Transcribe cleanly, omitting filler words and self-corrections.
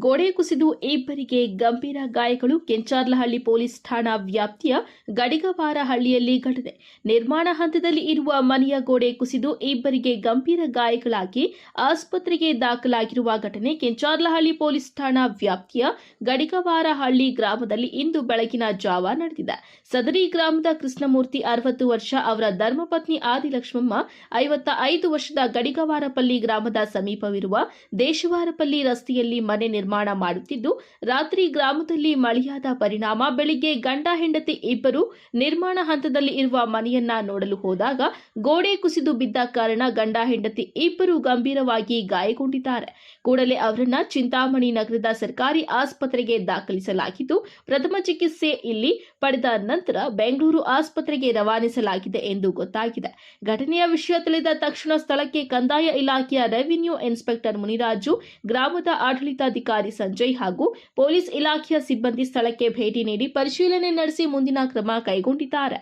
ಗೋಡೆ ಕುಸಿದು ಇಬ್ಬರಿಗೆ ಗಂಭೀರ ಗಾಯಗಳು. ಕೆಂಚಾರ್ಲಹಳ್ಳಿ ಪೊಲೀಸ್ ಠಾಣಾ ವ್ಯಾಪ್ತಿಯ ಗಡಿಗವಾರಹಳ್ಳಿಯಲ್ಲಿ ಘಟನೆ. ನಿರ್ಮಾಣ ಹಂತದಲ್ಲಿ ಇರುವ ಮನೆಯ ಗೋಡೆ ಕುಸಿದು ಇಬ್ಬರಿಗೆ ಗಂಭೀರ ಗಾಯಗಳಾಗಿ ಆಸ್ಪತ್ರೆಗೆ ದಾಖಲಾಗಿರುವ ಘಟನೆ ಕೆಂಚಾರ್ಲಹಳ್ಳಿ ಪೊಲೀಸ್ ಠಾಣಾ ವ್ಯಾಪ್ತಿಯ ಗಡಿಗವಾರಹಳ್ಳಿ ಗ್ರಾಮದಲ್ಲಿ ಇಂದು ಬೆಳಗಿನ ಜಾವ ನಡೆದಿದೆ. ಸದರಿ ಗ್ರಾಮದ ಕೃಷ್ಣಮೂರ್ತಿ 60 ವರ್ಷ, ಅವರ ಧರ್ಮಪತ್ನಿ ಆದಿಲಕ್ಷ್ಮಮ್ಮ 55 ವರ್ಷದ ಗಡಿಗವಾರಪಲ್ಲಿ ಗ್ರಾಮದ ಸಮೀಪವಿರುವ ದೇಶವಾರಪಲ್ಲಿ ರಸ್ತೆಯಲ್ಲಿ ಮನೆ ನಿರ್ಮಾಣ ಮಾಡುತ್ತಿದ್ದು, ರಾತ್ರಿ ಗ್ರಾಮದಲ್ಲಿ ಮಳೆಯಾದ ಪರಿಣಾಮ ಬೆಳಿಗ್ಗೆ ಗಂಡ ಹೆಂಡತಿ ಇಬ್ಬರು ನಿರ್ಮಾಣ ಹಂತದಲ್ಲಿ ಇರುವ ಮನೆಯನ್ನ ನೋಡಲು ಹೋದಾಗ ಗೋಡೆ ಕುಸಿದು ಬಿದ್ದ ಕಾರಣ ಗಂಡ ಹೆಂಡತಿ ಇಬ್ಬರು ಗಂಭೀರವಾಗಿ ಗಾಯಗೊಂಡಿದ್ದಾರೆ. ಕೂಡಲೇ ಅವರನ್ನ ಚಿಂತಾಮಣಿ ನಗರದ ಸರ್ಕಾರಿ ಆಸ್ಪತ್ರೆಗೆ ದಾಖಲಿಸಲಾಗಿದ್ದು, ಪ್ರಥಮ ಚಿಕಿತ್ಸೆ ಇಲ್ಲಿ ಪಡೆದ ನಂತರ ಬೆಂಗಳೂರು ಆಸ್ಪತ್ರೆಗೆ ರವಾನಿಸಲಾಗಿದೆ ಎಂದು ಗೊತ್ತಾಗಿದೆ. ಘಟನೆಯ ವಿಷಯ ತಿಳಿದ ತಕ್ಷಣ ಸ್ಥಳಕ್ಕೆ ಕಂದಾಯ ಇಲಾಖೆಯ ರೆವಿನ್ಯೂ ಇನ್ಸ್ಪೆಕ್ಟರ್ ಮುನಿರಾಜು, ಗ್ರಾಮದ ಆಡಳಿತಾಧಿಕಾರಿ ಸಂಜಯ್ ಹಾಗೂ ಪೊಲೀಸ್ ಇಲಾಖೆಯ ಸಿಬ್ಬಂದಿ ಸ್ಥಳಕ್ಕೆ ಭೇಟಿ ನೀಡಿ ಪರಿಶೀಲನೆ ನಡೆಸಿ ಮುಂದಿನ ಕ್ರಮ ಕೈಗೊಂಡಿದ್ದಾರೆ.